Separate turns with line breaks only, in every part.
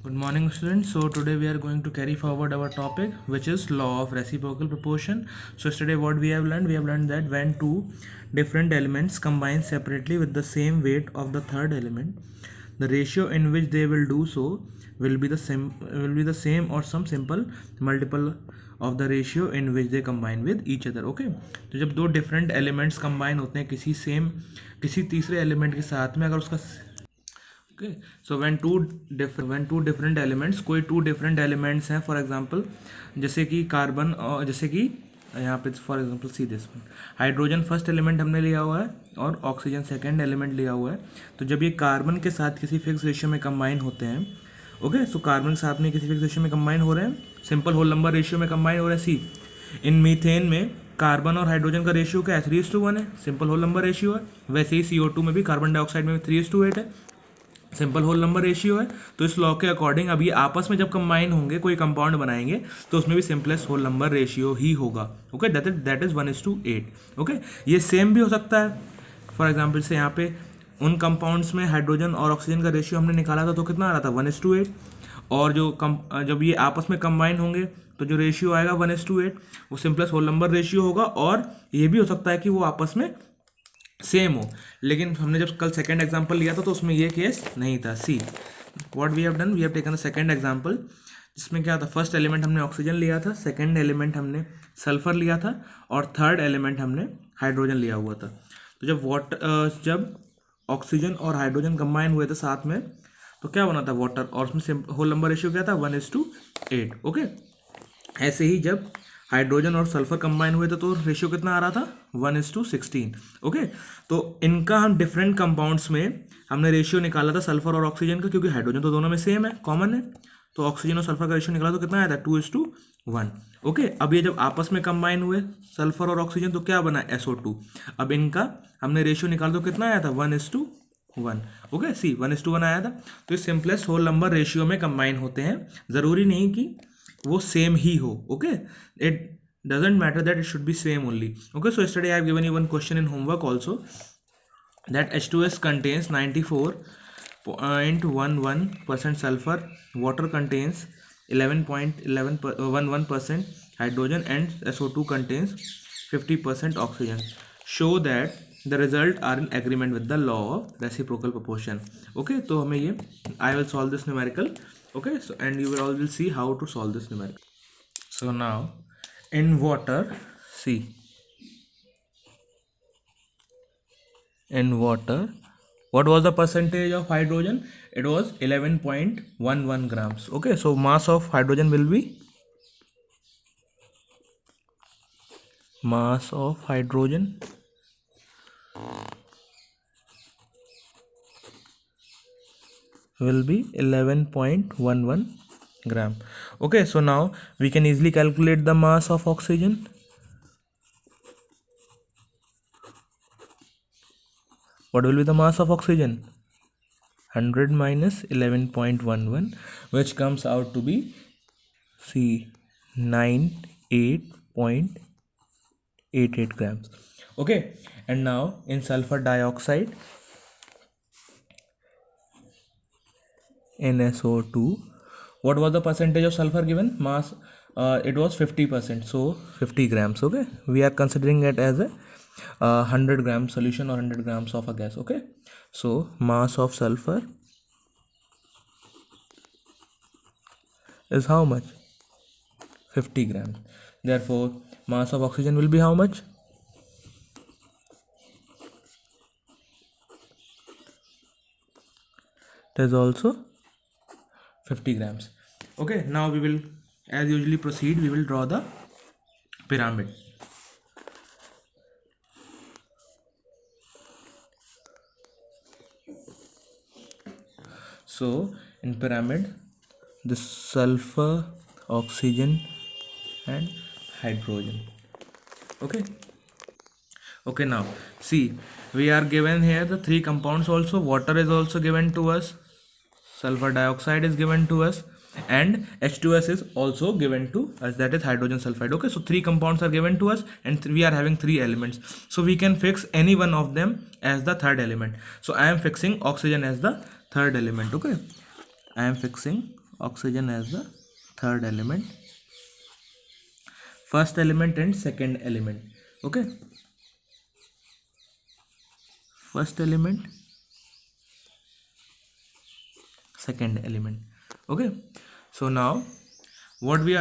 Good morning, students. So today we are going to carry forward our topic, which is law of reciprocal proportion. So yesterday what we have learned that when two different elements combine separately with the same weight of the third element, the ratio in which they will do so will be the same or some simple multiple of the ratio in which they combine with each other. Okay, तो जब दो different elements combine होते हैं किसी तीसरे element के साथ में, अगर उसका okay, so when two different elements, कोई टू डिफरेंट एलिमेंट्स हैं, फॉर एग्जांपल जैसे कि कार्बन, और जैसे कि यहाँ पे for example see this one, hydrogen first element हमने लिया हुआ है और ऑक्सीजन सेकंड एलिमेंट लिया हुआ है। तो जब ये कार्बन के साथ किसी फिक्स रेशियो में कंबाइन होते हैं, ओके, सो कार्बन के साथ में किसी फिक्स रेशियो में कंबाइन हो रहे हैं, सिंपल होल नंबर रेशियो में कंबाइन हो रहे हैं। सी इन मीथेन में कार्बन और हाइड्रोजन का रेशियो क्या है? 3:1 है, सिंपल होल नंबर रेशियो है। वैसे ही CO2 में भी, कार्बन डाइऑक्साइड में भी 3:8 है, सिंपल होल नंबर रेशियो है। तो इस लॉ के अकॉर्डिंग अब ये आपस में जब कंबाइन होंगे, कोई कंपाउंड बनाएंगे, तो उसमें भी सिंपलेस्ट होल नंबर रेशियो ही होगा। Okay, that is 1:8। ओके, ये सेम भी हो सकता है। फॉर एग्जाम्पल से यहाँ पे उन कंपाउंड्स में हाइड्रोजन और ऑक्सीजन का रेशियो हमने निकाला था, तो कितना आ रहा था? 1:8। और जब ये आपस में कंबाइन होंगे तो जो रेशियो आएगा 1:8, वो सिंपलेस्ट होल नंबर रेशियो होगा। और ये भी हो सकता है कि वो आपस में सेम हो, लेकिन हमने जब कल सेकंड एग्जांपल लिया था तो उसमें ये केस नहीं था। See what we have done, we have taken the second example, जिसमें क्या था, फर्स्ट एलिमेंट हमने ऑक्सीजन लिया था, सेकंड एलिमेंट हमने सल्फर लिया था, और थर्ड एलिमेंट हमने हाइड्रोजन लिया हुआ था। तो जब ऑक्सीजन और हाइड्रोजन कंबाइन हुए थे साथ में, तो क्या बना था? वाटर। और उसमें होल नंबर रेशियो क्या था? 1:8। ओके, ऐसे ही जब हाइड्रोजन और सल्फर कंबाइन हुए थे तो रेशियो कितना आ रहा था? 1:16। ओके, तो इनका हम डिफरेंट कंपाउंड्स में हमने रेशियो निकाला था सल्फर और ऑक्सीजन का, क्योंकि हाइड्रोजन तो दोनों में सेम है, कॉमन है। तो ऑक्सीजन और सल्फर का रेशियो निकाला तो कितना आया था? 2:1। ओके, अब ये जब आपस में कंबाइन हुए सल्फर और ऑक्सीजन, तो क्या बना? SO2। अब इनका हमने रेशियो निकाला तो कितना आया था? 1:1। ओके, सी 1:1 आया था। तो ये सिंपलेस्ट होल नंबर रेशियो में कंबाइन होते हैं, ज़रूरी नहीं कि वो सेम ही हो। Okay, it doesn't matter that it should be same only. Okay, so yesterday I have given you one question in homework also, that H2S contains 94.11% sulfur, water contains 11.11% hydrogen, and SO2 contains 50% oxygen. Show that the result are in agreement with the law of reciprocal proportion. Okay, तो हमें ये I will solve this numerical. Okay, so and you will all will see how to solve this numerical. So now in water, see, in water, what was the percentage of hydrogen? It was 11.11 grams. Okay, so mass of hydrogen will be, mass of hydrogen will be 11.11 gram. Okay, so now we can easily calculate the mass of oxygen. What will be the mass of oxygen? 100 minus 11.11, which comes out to be, see, 98.88 grams. Okay, and now in sulfur dioxide, NSO2, what was the percentage of sulfur given? Mass, it was 50%, so 50 grams. Okay, we are considering it as a 100 gram solution or 100 grams of a gas. Okay, so mass of sulfur is how much? 50 grams. Therefore mass of oxygen will be how much? It is also 50 grams. Okay, now we will, as usually proceed, we will draw the pyramid. So in pyramid, the sulfur, oxygen and hydrogen. Okay, okay, now see, we are given here the three compounds also. Water is also given to us, sulfur dioxide is given to us, and H2S is also given to us, that is hydrogen sulfide. Okay, so three compounds are given to us and we are having three elements, so we can fix any one of them as the third element. So I am fixing oxygen as the third element. Okay, I am fixing oxygen as the third element, first element and second element. Okay, first element, second element. Okay, so now what we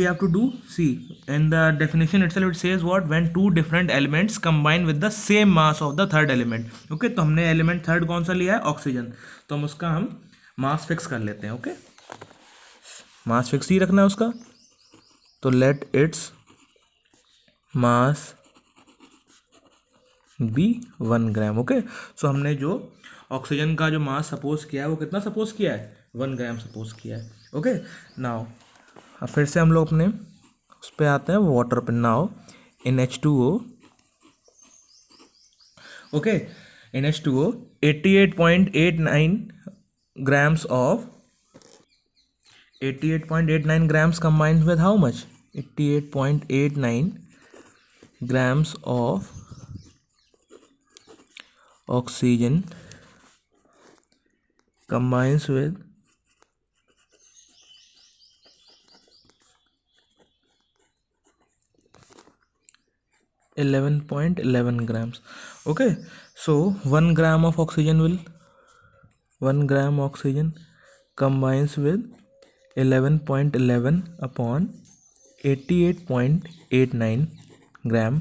have to do, see in the definition itself it says what, when two different elements combine with the same mass of the third element. Okay, तो हमने element third कौन सा लिया है, oxygen, तो हम उसका हम मास फिक्स कर लेते हैं. ओके, मास फिक्स ही रखना है उसका, तो late its mass be 1 gram. Okay, सो हमने जो ऑक्सीजन का जो मास सपोज किया है वो कितना सपोज किया है, 1 ग्राम सपोज किया है. ओके, नाउ अब फिर से हम लोग अपने उस पर आते हैं, वाटर पे. Now in H2O, okay, in H2O 88.89 grams of 88.89 grams combined with how much, 88.89 grams of oxygen combines with 11.11 grams. Okay, so 1 gram of oxygen will 1 gram oxygen combines with 11.11 upon 88.89 gram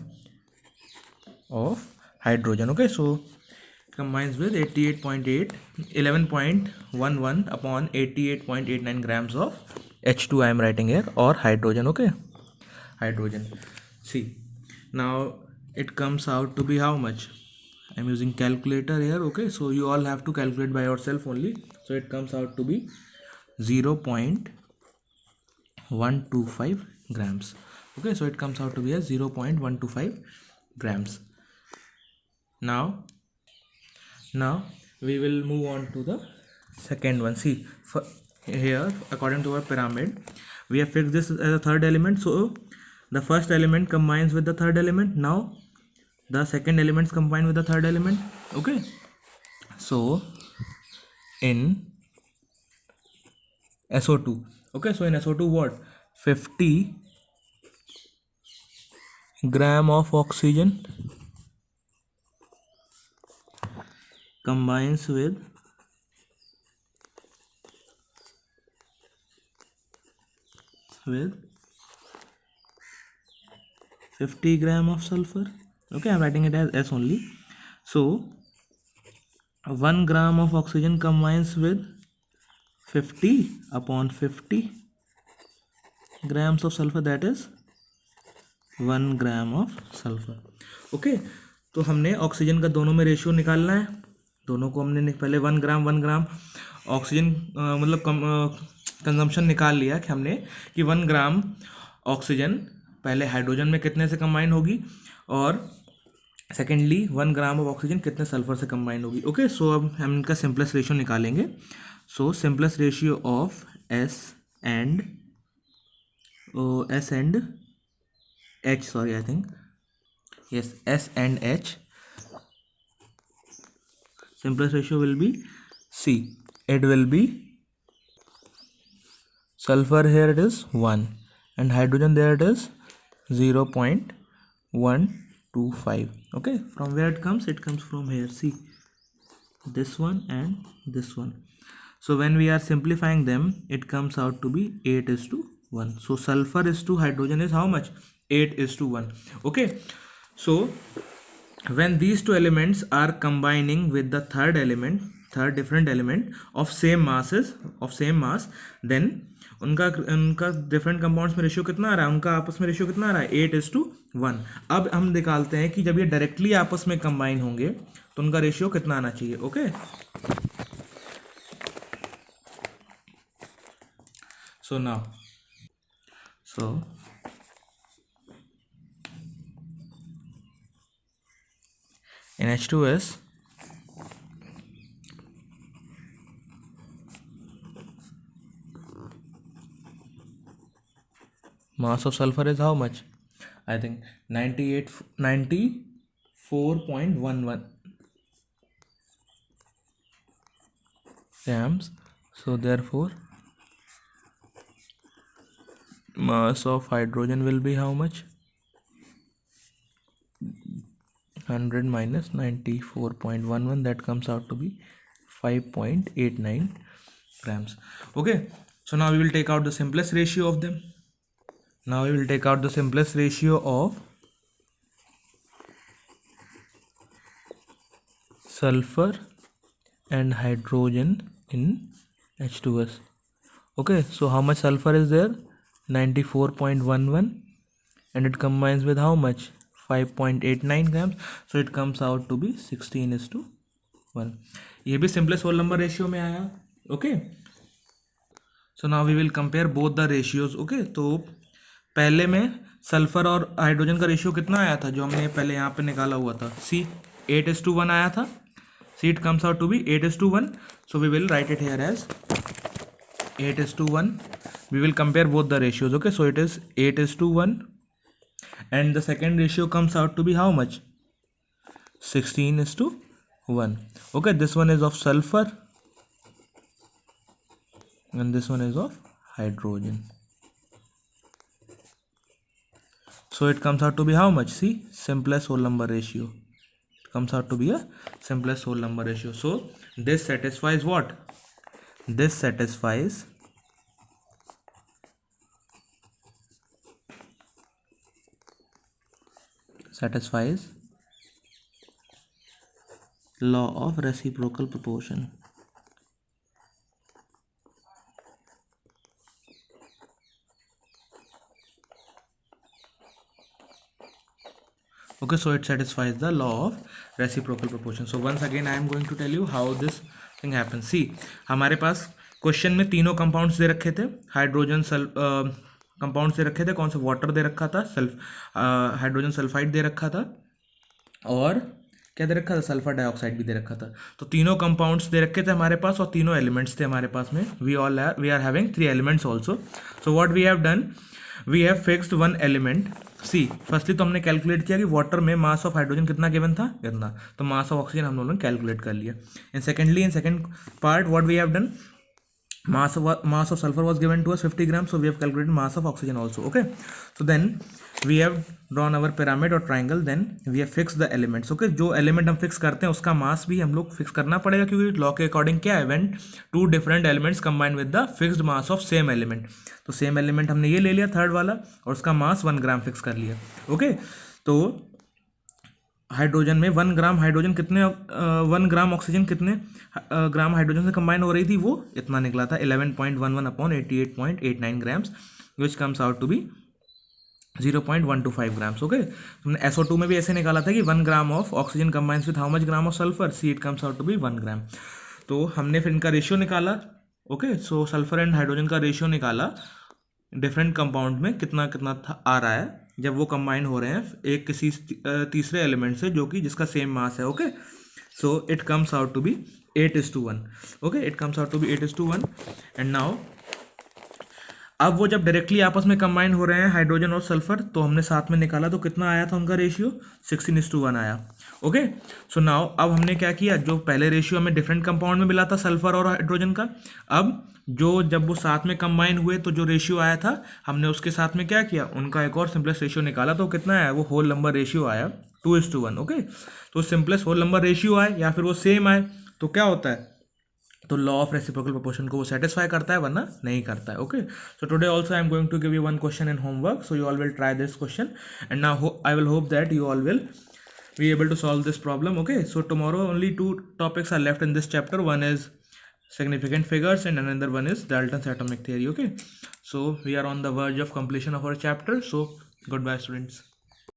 of hydrogen. Okay, so combines with 88.8 11.11 upon 88.89 grams of H2 I am writing here, or hydrogen. Okay, hydrogen. See, now it comes out to be how much, I'm using calculator here. Okay, so you all have to calculate by yourself only. So it comes out to be 0.125 grams. Okay, so it comes out to be as 0.125 grams. Now we will move on to the second one. See, here according to our pyramid we have fixed this as a third element, so the first element combines with the third element. Now the second elements combine with the third element. Okay, so in SO2, okay, so in SO2 what, 50 gram of oxygen combines with 50 gram of sulfur. Okay, I'm writing it as S only. So 1 gram of oxygen combines with 50 upon 50 grams of sulfur, that is 1 gram of sulfur. Okay, तो हमने oxygen का दोनों में ratio निकालना है, दोनों को हमने पहले 1 ग्राम ऑक्सीजन मतलब कंजम्पशन निकाल लिया कि हमने कि 1 ग्राम ऑक्सीजन पहले हाइड्रोजन में कितने से कंबाइन होगी, और सेकेंडली 1 ग्राम ऑफ ऑक्सीजन कितने सल्फर से कंबाइन होगी. ओके, सो अब हम इनका सिंपलेस्ट रेशियो निकालेंगे. So simplest ratio of S and H, sorry, I think yes, S and H, simplest ratio will be C. It will be sulfur, here it is 1, and hydrogen there it is 0.125. okay, from where it comes from here. See, this one and this one. So when we are simplifying them, it comes out to be 8:1. So sulfur is to hydrogen is how much, 8:1. Okay, so when these two elements are combining with the third different element of same mass, then उनका different compounds में ratio कितना आ रहा है, उनका आपस में ratio कितना आ रहा है, 8:1. अब हम निकालते हैं कि जब ये डायरेक्टली आपस में कंबाइन होंगे तो उनका रेशियो कितना आना चाहिए. Okay, so now in H2S mass of sulfur is how much, I think 94.11 grams. So therefore mass of hydrogen will be how much? 100 minus 94.11, that comes out to be 5.89 grams. Okay, so now we will take out the simplest ratio of them. Now we will take out the simplest ratio of sulfur and hydrogen in H2S. Okay, so how much sulfur is there? 94.11, and it combines with how much? 5.89 grams. So it comes out to be 16:1. ये भी simplest whole number ratio में आया. Okay, so now we will compare both the ratios. Okay, तो पहले में sulphur और hydrogen का ratio कितना आया था जो हमने पहले यहाँ पे निकाला हुआ था? सी 8:1 आया था. See it comes out to be 8:1. So we will write it here as 8:1. We will compare both the ratios. Okay, so it is 8:1, and the second ratio comes out to be how much? 16:1. Okay, this one is of sulfur and this one is of hydrogen. So it comes out to be how much? See, simplest whole number ratio. It comes out to be a simplest whole number ratio. So this satisfies what? This satisfies law of reciprocal proportion. Okay, so it satisfies the law of reciprocal proportion. So once again I am going to tell you how this thing happens. See, हमारे पास question में तीनों compounds दे रखे थे. Hydrogen compounds दे रखे थे. कौन सा? Water दे रखा था, हाइड्रोजन सल्फाइड दे रखा था, और क्या दे रखा था? सल्फर डाइऑक्साइड भी दे रखा था. तो तीनों कंपाउंड्स दे रखे थे हमारे पास और तीनों एलिमेंट्स थे हमारे पास में. We are having 3 elements also. So what we have done, we have fixed 1 element. See, firstly तो हमने कैलकुलेट किया कि वाटर में मास ऑफ हाइड्रोजन कितना गिवन था, इतना. तो मास ऑफ ऑक्सीजन हम लोगों ने कैलकुलेट कर लिया. And secondly, in second part what we have done, mass of sulfur was given to us 50 grams, so we have calculated mass of oxygen also. Okay, so then we have drawn our pyramid or triangle, then we have fixed the elements. Okay, जो element हम fix करते हैं उसका mass भी हम लोग fix करना पड़ेगा, क्योंकि law के according क्या है, when two different elements combine with the fixed mass of same element. तो same element हमने ये ले लिया थर्ड वाला और उसका mass 1 ग्राम फिक्स कर लिया. ओके, तो हाइड्रोजन में 1 ग्राम हाइड्रोजन कितने 1 ग्राम ऑक्सीजन कितने ग्राम हाइड्रोजन से कंबाइन हो रही थी, वो इतना निकला था 11.11 upon 88.89 grams, which comes out to be 0.125 grams. Okay, तुमने SO2 में भी ऐसे निकाला था कि 1 gram of oxygen combines with how much gram of sulfur, see it comes out to be 1 gram. तो हमने फिर इनका रेशियो निकाला. Okay, so sulfur and hydrogen का रेशियो निकाला डिफरेंट कंपाउंड में कितना कितना आ रहा है जब वो कंबाइन हो रहे हैं एक किसी तीसरे एलिमेंट से जो कि जिसका सेम मास है. Okay, so it comes out to be 8:1. Okay, it comes out to be 8:1. And now अब वो जब डायरेक्टली आपस में कंबाइन हो रहे हैं हाइड्रोजन और सल्फर, तो हमने साथ में निकाला तो कितना आया था उनका रेशियो, 16:1 आया. ओके, सो नाउ अब हमने क्या किया, जो पहले रेशियो हमें डिफरेंट कंपाउंड में मिला था सल्फर और हाइड्रोजन का, अब जब वो साथ में कंबाइन हुए तो जो रेशियो आया था हमने उसके साथ में क्या किया, उनका एक और सिंपलेस्ट रेशियो निकाला. तो कितना आया, वो होल नंबर रेशियो आया 2:1. ओके, तो सिंपलेस्ट होल नंबर रेशियो आए या फिर वो सेम आए तो क्या होता है, तो लॉ ऑफ रेसिप्रोकल प्रोपोर्शन को वो सेटिस्फाई करता है, वरना नहीं करता है. Okay, so today also I am going to give you 1 question in homework, so you all will try this question and now I will hope that you all will be able to solve this problem. Okay, so tomorrow only 2 topics are left in this chapter. One is significant figures and another one is Dalton's atomic theory. Okay, so we are on the verge of completion of our chapter, so goodbye students.